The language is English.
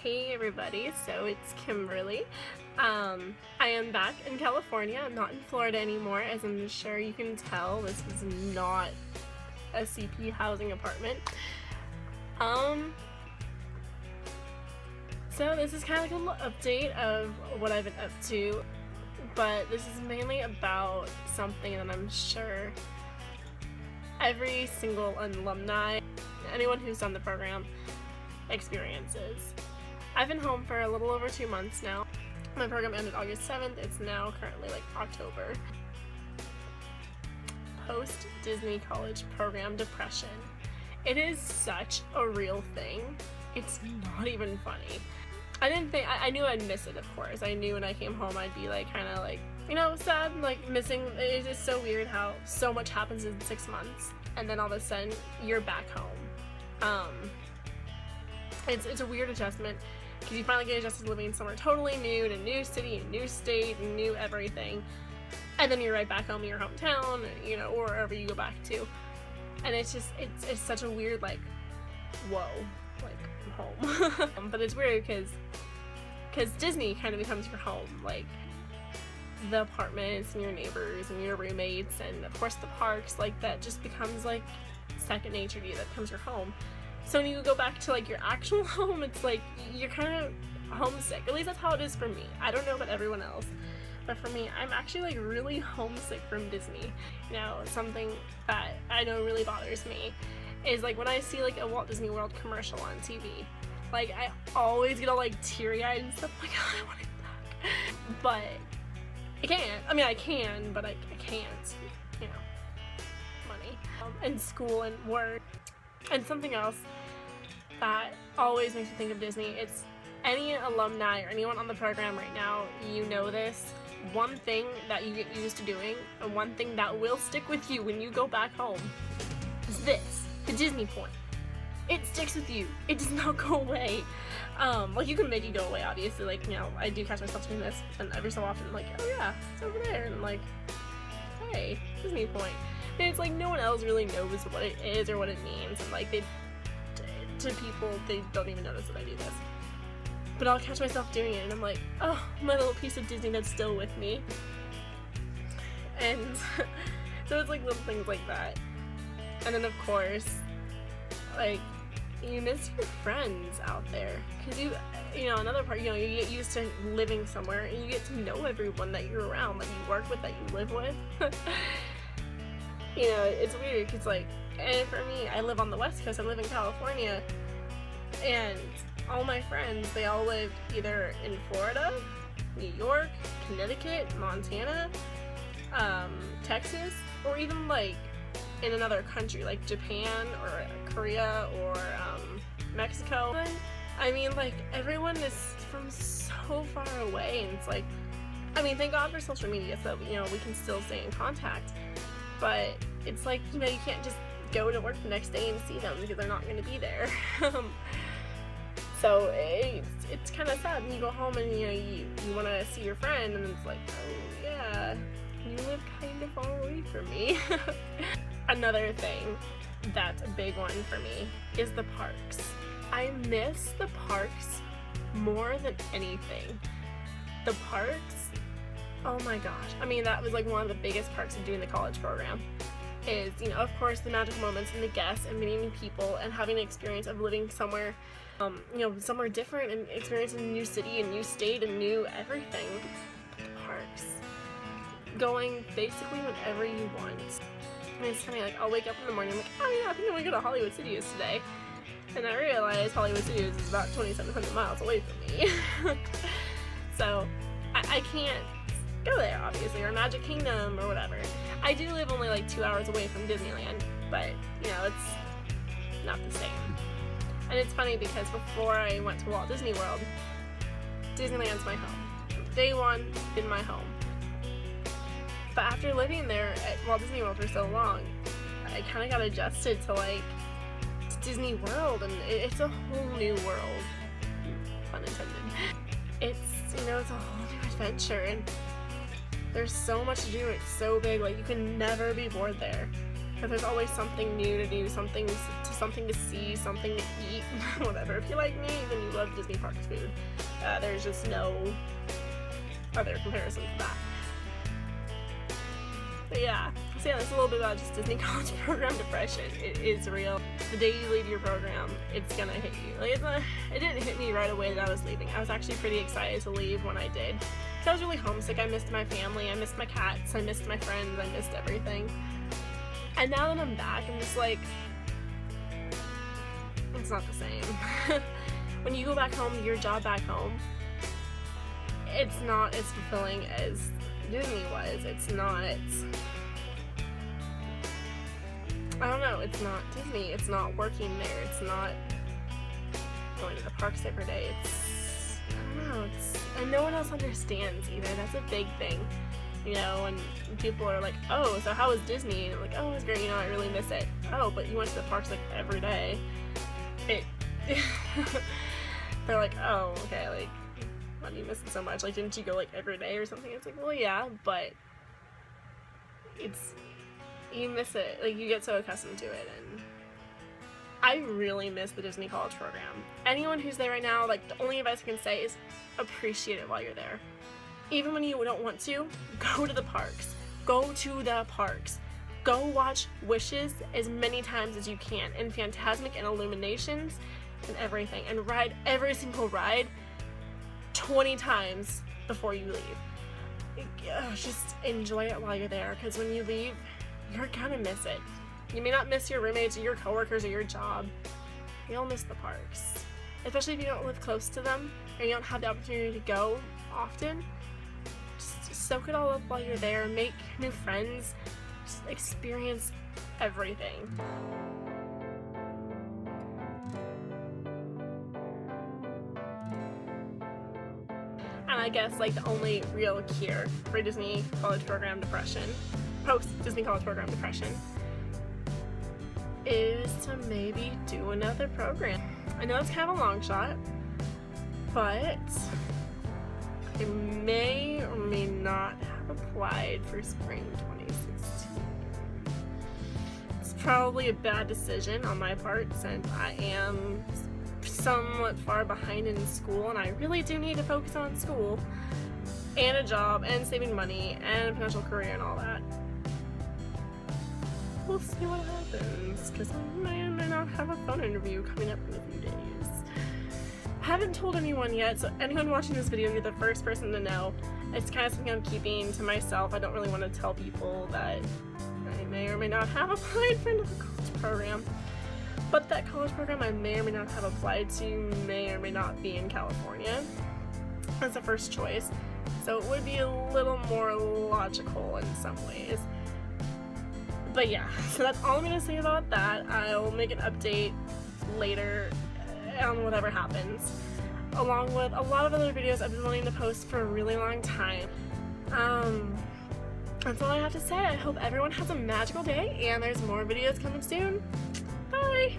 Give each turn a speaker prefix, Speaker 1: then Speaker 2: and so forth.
Speaker 1: Hey everybody, so it's Kimberly. I am back in California. I'm not in Florida anymore, as I'm sure you can tell. This is not a CP housing apartment. So this is kind of like a little update of what I've been up to, but this is mainly about something that I'm sure every single alumni, anyone who's done the program, experiences. I've been home for a little over 2 months now. My program ended August 7th. It's now currently like October. Post-Disney college program depression. It is such a real thing. It's not even funny. I knew I'd miss it, of course. I knew when I came home I'd be like kind of like, you know, sad, like missing. It's just so weird how so much happens in 6 months and then all of a sudden you're back home. It's a weird adjustment because you finally get adjusted to living somewhere totally new, in a new city, a new state, and new everything, and then you're right back home in your hometown, you know, or wherever you go back to, and it's just it's such a weird, like, whoa, like, I'm home. But it's weird because Disney kind of becomes your home, like the apartments and your neighbors and your roommates and of course the parks, like that just becomes like second nature to you. That becomes your home. So when you go back to like your actual home, it's like you're kind of homesick. At least that's how it is for me. I don't know about everyone else, but for me, I'm actually like really homesick from Disney. You know, something that I know really bothers me is like when I see like a Walt Disney World commercial on TV. Like I always get all like teary-eyed and stuff. Like, oh, I want it back. But I can't. I mean, I can, but I can't. You know, money and school and work. And something else that always makes me think of Disney, it's any alumni or anyone on the program right now, you know this. One thing that you get used to doing, and one thing that will stick with you when you go back home, is this, the Disney point. It sticks with you. It does not go away. Like, you can make it go away, obviously. Like, you know, I do catch myself doing this, and every so often I'm like, oh yeah, it's over there. And I'm like, hey, Disney point. And it's like no one else really knows what it is or what it means, and like to people, they don't even notice that I do this. But I'll catch myself doing it and I'm like, oh, my little piece of Disney that's still with me. And so it's like little things like that. And then of course, like, you miss your friends out there, because you know, another part, you know, you get used to living somewhere and you get to know everyone that you're around, that you work with, that you live with. You know, it's weird because, like, and for me, I live on the West Coast, I live in California, and all my friends, they all lived either in Florida, New York, Connecticut, Montana, Texas, or even, like, in another country, like Japan, or Korea, or, Mexico. I mean, like, everyone is from so far away, and it's like, I mean, thank God for social media, so, you know, we can still stay in contact. But it's like, you know, you can't just go to work the next day and see them because they're not going to be there. So it's kind of sad when you go home and, you know, you want to see your friend and it's like, oh yeah, you live kind of far away from me. Another thing that's a big one for me is the parks. I miss the parks more than anything. The parks, oh my gosh. I mean, that was like one of the biggest parts of doing the college program is, you know, of course, the magical moments and the guests and meeting new people and having an experience of living somewhere, you know, somewhere different and experiencing a new city, a new state, and new everything. Parks. Going basically whenever you want. I mean, it's funny, like, I'll wake up in the morning, I'm like, oh yeah, I think I'm gonna go to Hollywood Studios today. And I realize Hollywood Studios is about 2,700 miles away from me. So, I can't go there, obviously, or Magic Kingdom or whatever. I do live only like 2 hours away from Disneyland, but you know, it's not the same. And it's funny because before I went to Walt Disney World, Disneyland's my home. Day one, been my home. But after living there at Walt Disney World for so long, I kind of got adjusted to like Disney World, and it's a whole new world, pun intended. It's, you know, it's a whole new adventure, and there's so much to do. It's so big, like, you can never be bored there. because there's always something new to do, something to see, something to eat, whatever. If you like me, then you love Disney Parks food. There's just no other comparison to that. But yeah, so that's a little bit about just Disney college program depression. It is real. The day you leave your program, it's gonna hit you. Like, it didn't hit me right away that I was leaving. I was actually pretty excited to leave when I did. Because I was really homesick. I missed my family, I missed my cats, I missed my friends, I missed everything. And now that I'm back, I'm just like, it's not the same. When you go back home to your job back home, it's not as fulfilling as Disney was. It's not, I don't know, it's not Disney. It's not working there. It's not going to the parks every day. It's, I don't know, and no one else understands either. That's a big thing. You know, and people are like, oh, so how was Disney? And I'm like, oh, it was great, you know, I really miss it. Oh, but you went to the parks like every day. They're like, oh, okay, like, why do you miss it so much? Like, didn't you go like every day or something? It's like, well, yeah, but you miss it. Like, you get so accustomed to it, and I really miss the Disney College program. Anyone who's there right now, like, the only advice I can say is appreciate it while you're there. Even when you don't want to, go to the parks. Go to the parks. Go watch Wishes as many times as you can, and Fantasmic and Illuminations and everything, and ride every single ride 20 times before you leave. Just enjoy it while you're there, because when you leave, you're gonna miss it. You may not miss your roommates or your coworkers or your job. You'll miss the parks. Especially if you don't live close to them and you don't have the opportunity to go often. Just soak it all up while you're there, make new friends, just experience everything. And I guess like the only real cure for Disney college program depression, post-Disney college program depression, is to maybe do another program. I know it's kind of a long shot, but I may or may not have applied for spring 2016. It's probably a bad decision on my part, since I am somewhat far behind in school and I really do need to focus on school and a job and saving money and a potential career and all that. We'll see what happens, because I may or may not have a phone interview coming up in a few days. I haven't told anyone yet, so anyone watching this video, you're the first person to know. It's kind of something I'm keeping to myself. I don't really want to tell people that I may or may not have applied for another college program. But that college program I may or may not have applied to may or may not be in California as a first choice. So it would be a little more logical in some ways. But yeah, so that's all I'm going to say about that. I'll make an update later on whatever happens, along with a lot of other videos I've been wanting to post for a really long time. That's all I have to say. I hope everyone has a magical day, and there's more videos coming soon. Bye!